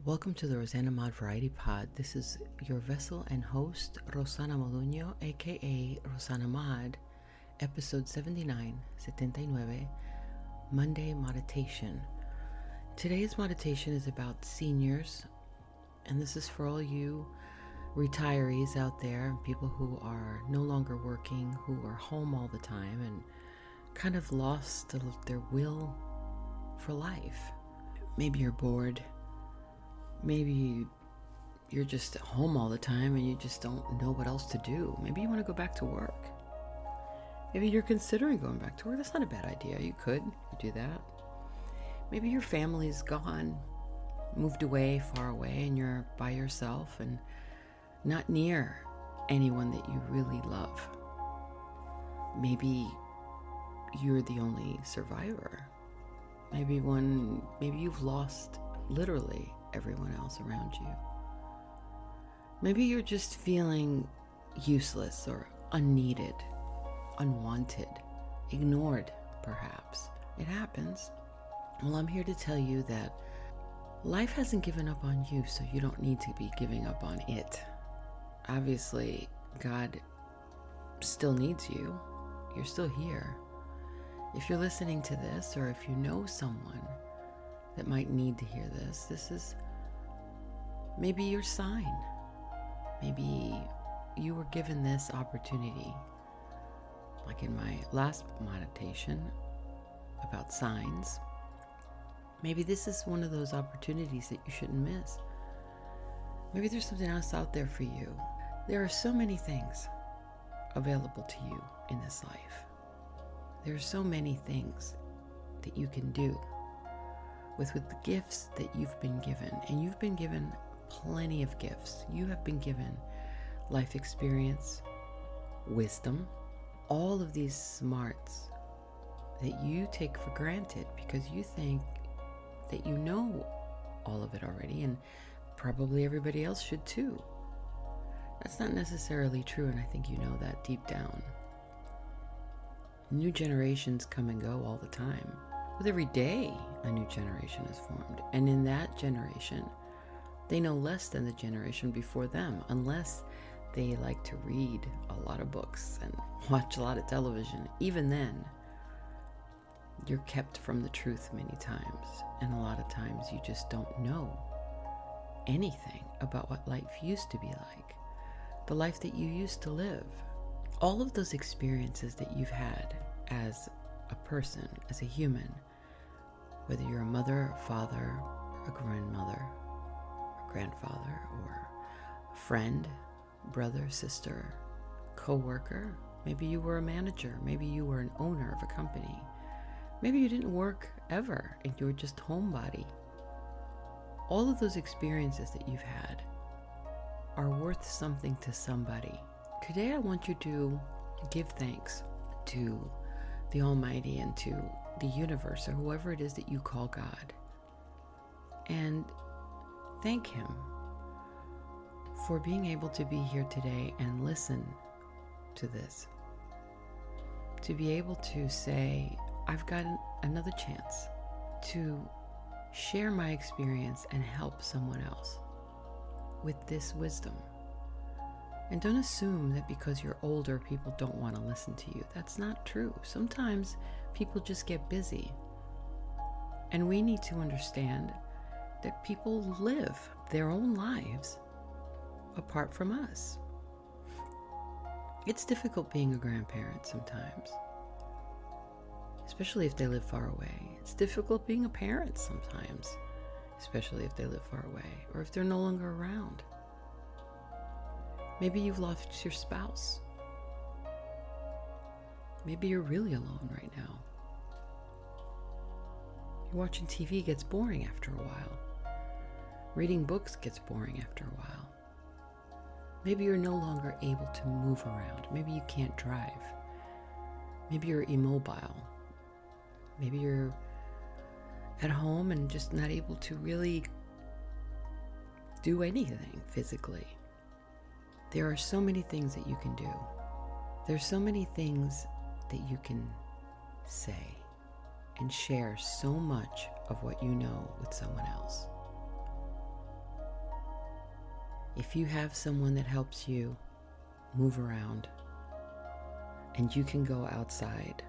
Welcome to the rosanamod Variety Pod. This is your vessel and host, Rosana Moduño, aka rosanamod, episode 79, Monday Meditation. Today's meditation is about seniors, and this is for all you retirees out there, people who are no longer working, who are home all the time, and kind of lost their will for life. Maybe you're bored. Maybe you're just at home all the time and you just don't know what else to do. Maybe you want to go back to work. Maybe you're considering going back to work. That's not a bad idea. You could do that. Maybe your family's gone, moved away, far away, and you're by yourself and not near anyone that you really love. Maybe you're the only survivor. Maybe you've lost literally everyone else around you. Maybe you're just feeling useless or unneeded, unwanted, ignored, perhaps. It happens. Well, I'm here to tell you that life hasn't given up on you, so you don't need to be giving up on it. Obviously, God still needs you. You're still here. If you're listening to this, or if you know someone that might need to hear this, this is maybe your sign. Maybe you were given this opportunity, like in my last meditation about signs. Maybe this is one of those opportunities that you shouldn't miss. Maybe there's something else out there for you. There are so many things available to you in this life. There are so many things that you can do with the gifts that you've been given. And you've been given plenty of gifts. You have been given life experience, wisdom, all of these smarts that you take for granted because you think that you know all of it already, and probably everybody else should too. That's not necessarily true, and I think you know that deep down. New generations come and go all the time. With every day, a new generation is formed. And in that generation, they know less than the generation before them, unless they like to read a lot of books and watch a lot of television. Even then, you're kept from the truth many times. And a lot of times you just don't know anything about what life used to be like, the life that you used to live. All of those experiences that you've had as a person, as a human, whether you're a mother, a father, a grandmother, a grandfather, or a friend, brother, sister, co-worker. Maybe you were a manager. Maybe you were an owner of a company. Maybe you didn't work ever and you were just homebody. All of those experiences that you've had are worth something to somebody. Today I want you to give thanks to the Almighty and to the universe, or whoever it is that you call God, and thank Him for being able to be here today and listen to this. To be able to say, I've got another chance to share my experience and help someone else with this wisdom. And don't assume that because you're older, people don't want to listen to you. That's not true. Sometimes people just get busy. And we need to understand that people live their own lives apart from us. It's difficult being a grandparent sometimes, especially if they live far away. It's difficult being a parent sometimes, especially if they live far away or if they're no longer around. Maybe you've lost your spouse. Maybe you're really alone right now. You're watching TV gets boring after a while. Reading books gets boring after a while. Maybe you're no longer able to move around. Maybe you can't drive. Maybe you're immobile. Maybe you're at home and just not able to really do anything physically. There are so many things that you can do. There's so many things that you can say and share so much of what you know with someone else. If you have someone that helps you move around and you can go outside,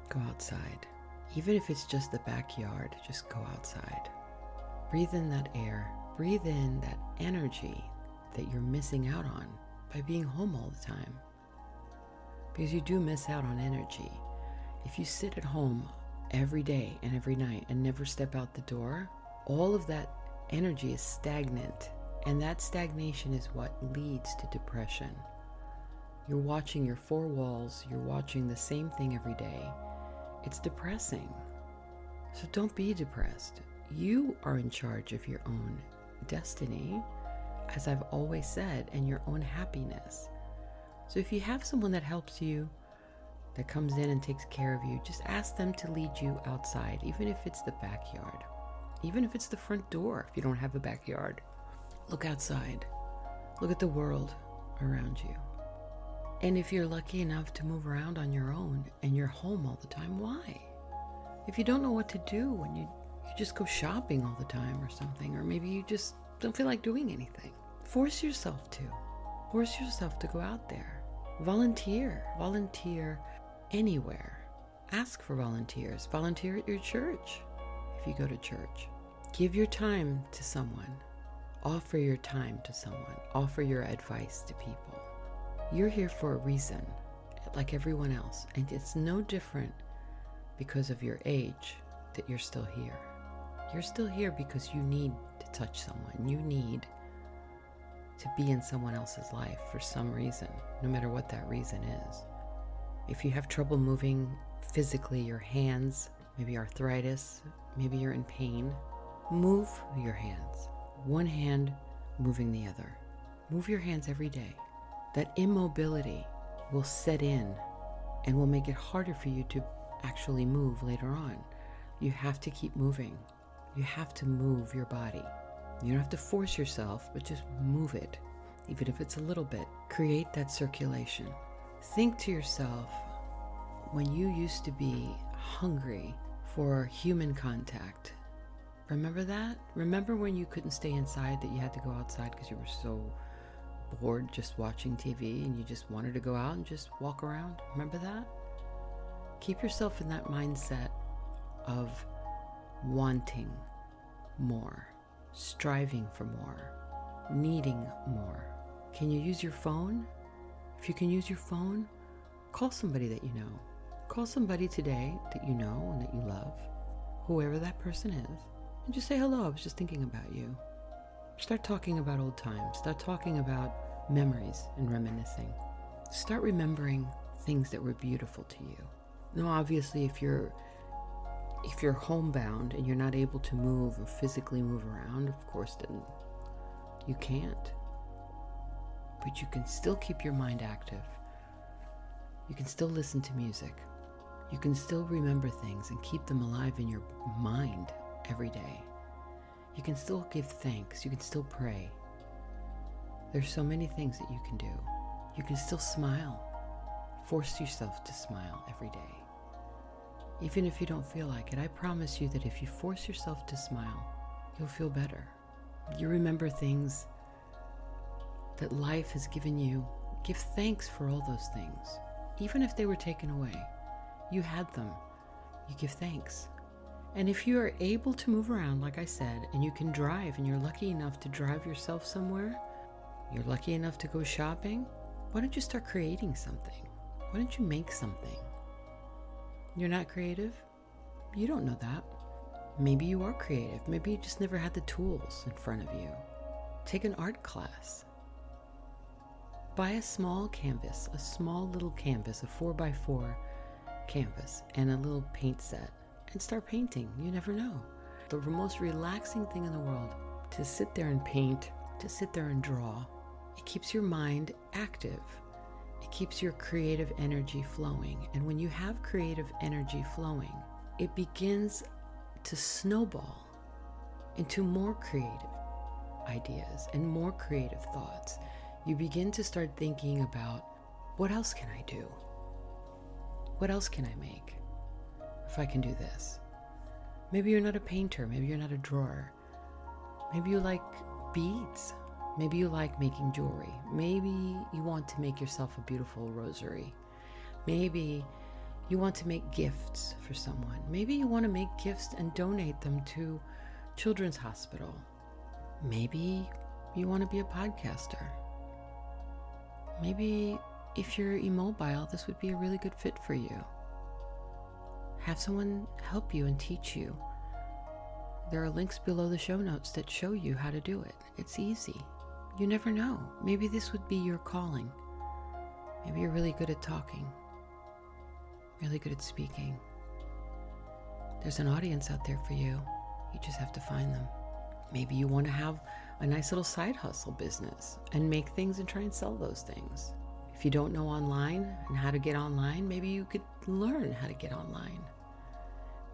go outside. Even if it's just the backyard, just go outside. Breathe in that air. Breathe in that energy that you're missing out on by being home all the time. Because you do miss out on energy. If you sit at home every day and every night and never step out the door, all of that energy is stagnant. And that stagnation is what leads to depression. You're watching your four walls, you're watching the same thing every day. It's depressing. So don't be depressed. You are in charge of your own destiny, as I've always said, and your own happiness. So if you have someone that helps you, that comes in and takes care of you, just ask them to lead you outside, even if it's the backyard, even if it's the front door, if you don't have a backyard. Look outside. Look at the world around you. And if you're lucky enough to move around on your own and you're home all the time, why? If you don't know what to do when you just go shopping all the time or something, or maybe you just don't feel like doing anything, force yourself to. Force yourself to go out there. Volunteer. Volunteer anywhere. Ask for volunteers. Volunteer at your church if you go to church. Give your time to someone. Offer your time to someone. Offer your advice to people. You're here for a reason, like everyone else, and it's no different because of your age that you're still here. You're still here because you need to touch someone. You need to be in someone else's life for some reason, no matter what that reason is. If you have trouble moving physically, your hands, maybe arthritis, maybe you're in pain, move your hands. One hand moving the other. Move your hands every day. That immobility will set in and will make it harder for you to actually move later on. You have to keep moving. You have to move your body. You don't have to force yourself, but just move it, even if it's a little bit. Create that circulation. Think to yourself, when you used to be hungry for human contact, remember that? Remember when you couldn't stay inside, that you had to go outside because you were so bored just watching TV and you just wanted to go out and just walk around? Remember that? Keep yourself in that mindset of wanting more, striving for more, needing more. Can you use your phone? If you can use your phone, call somebody that you know. Call somebody today that you know and that you love, whoever that person is, and just say, hello, I was just thinking about you. Start talking about old times. Start talking about memories and reminiscing. Start remembering things that were beautiful to you. Now, obviously, if you're homebound and you're not able to move or physically move around, of course, then you can't. But you can still keep your mind active. You can still listen to music. You can still remember things and keep them alive in your mind every day. You can still give thanks. You can still pray. There's so many things that you can do. You can still smile. Force yourself to smile every day. Even if you don't feel like it, I promise you that if you force yourself to smile, you'll feel better. You remember things that life has given you. Give thanks for all those things. Even if they were taken away, you had them. You give thanks. And if you are able to move around, like I said, and you can drive, and you're lucky enough to drive yourself somewhere, you're lucky enough to go shopping, why don't you start creating something? Why don't you make something? You're not creative? You don't know that. Maybe you are creative. Maybe you just never had the tools in front of you. Take an art class. Buy a small canvas, a small little canvas, a 4x4 canvas, and a little paint set, and start painting. You never know. The most relaxing thing in the world, to sit there and paint, to sit there and draw. It keeps your mind active. It keeps your creative energy flowing. And when you have creative energy flowing, it begins to snowball into more creative ideas and more creative thoughts. You begin to start thinking about, what else can I do? What else can I make if I can do this? Maybe you're not a painter. Maybe you're not a drawer. Maybe you like beads. Maybe you like making jewelry. Maybe you want to make yourself a beautiful rosary. Maybe you want to make gifts for someone. Maybe you want to make gifts and donate them to Children's Hospital. Maybe you want to be a podcaster. Maybe if you're immobile, this would be a really good fit for you. Have someone help you and teach you. There are links below the show notes that show you how to do it. It's easy. You never know. Maybe this would be your calling. Maybe you're really good at talking, really good at speaking. There's an audience out there for you. You just have to find them. Maybe you want to have a nice little side hustle business and make things and try and sell those things. If you don't know online and how to get online, maybe you could learn how to get online.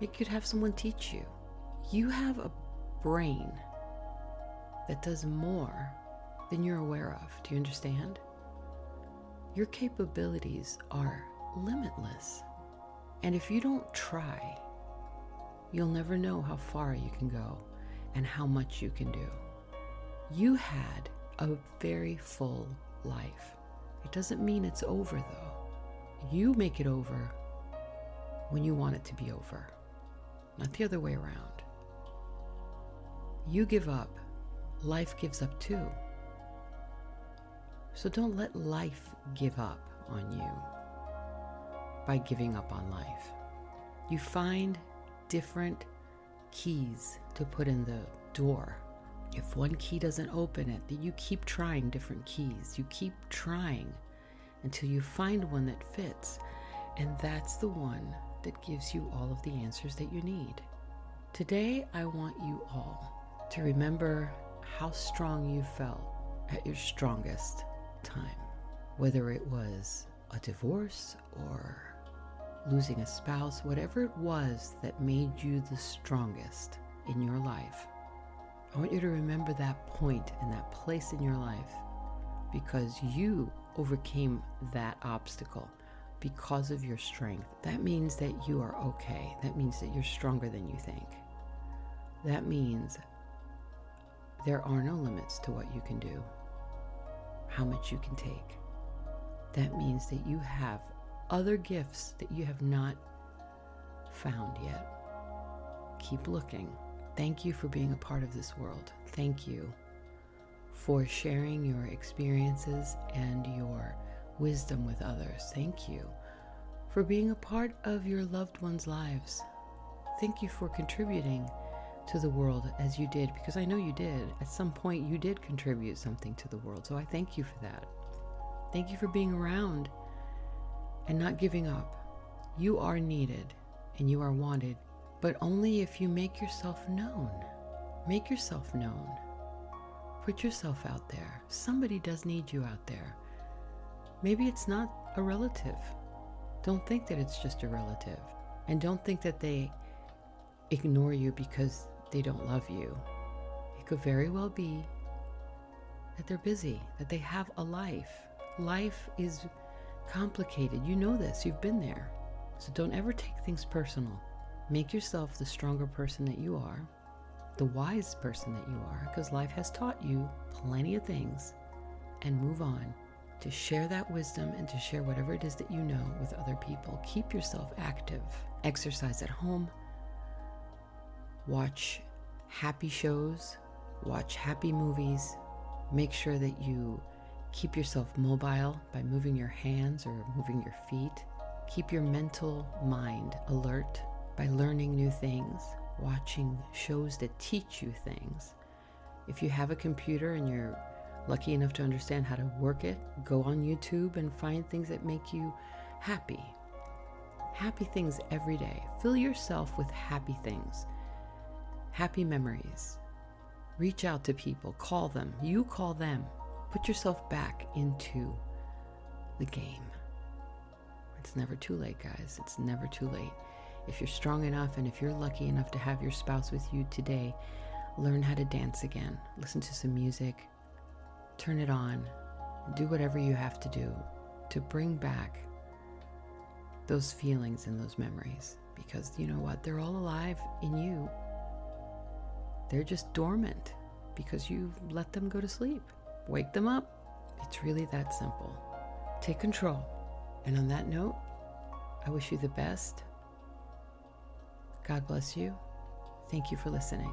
You could have someone teach you. You have a brain that does more than you're aware of. Do you understand? Your capabilities are limitless. And if you don't try, you'll never know how far you can go and how much you can do. You had a very full life. It doesn't mean it's over, though. You make it over when you want it to be over, not the other way around. You give up, life gives up too. So don't let life give up on you by giving up on life. You find different keys to put in the door. If one key doesn't open it, then you keep trying different keys. You keep trying until you find one that fits. And that's the one that gives you all of the answers that you need. Today, I want you all to remember how strong you felt at your strongest time. Whether it was a divorce or losing a spouse, whatever it was that made you the strongest in your life, I want you to remember that point and that place in your life, because you overcame that obstacle because of your strength. That means that you are okay. That means that you're stronger than you think. That means there are no limits to what you can do, how much you can take. That means that you have other gifts that you have not found yet. Keep looking. Thank you for being a part of this world. Thank you for sharing your experiences and your wisdom with others. Thank you for being a part of your loved ones' lives. Thank you for contributing to the world as you did, because I know you did. At some point, you did contribute something to the world, so I thank you for that. Thank you for being around and not giving up. You are needed and you are wanted, but only if you make yourself known. Make yourself known. Put yourself out there. Somebody does need you out there. Maybe it's not a relative. Don't think that it's just a relative. And don't think that they ignore you because they don't love you. It could very well be that they're busy, that they have a life. Life is complicated. You know this. You've been there. So don't ever take things personal. Make yourself the stronger person that you are, the wise person that you are, because life has taught you plenty of things, and move on to share that wisdom and to share whatever it is that you know with other people. Keep yourself active. Exercise at home. Watch happy shows. Watch happy movies. Make sure that you keep yourself mobile by moving your hands or moving your feet. Keep your mental mind alert by learning new things, watching shows that teach you things. If you have a computer and you're lucky enough to understand how to work it, go on YouTube and find things that make you happy. Happy things every day. Fill yourself with happy things, happy memories. Reach out to people, call them, you call them. Put yourself back into the game. It's never too late, guys. It's never too late. If you're strong enough and if you're lucky enough to have your spouse with you today, learn how to dance again. Listen to some music. Turn it on. Do whatever you have to do to bring back those feelings and those memories. Because you know what? They're all alive in you. They're just dormant because you've let them go to sleep. wake them up. It's really that simple. Take control. And on that note, I wish you the best. God bless you. Thank you for listening.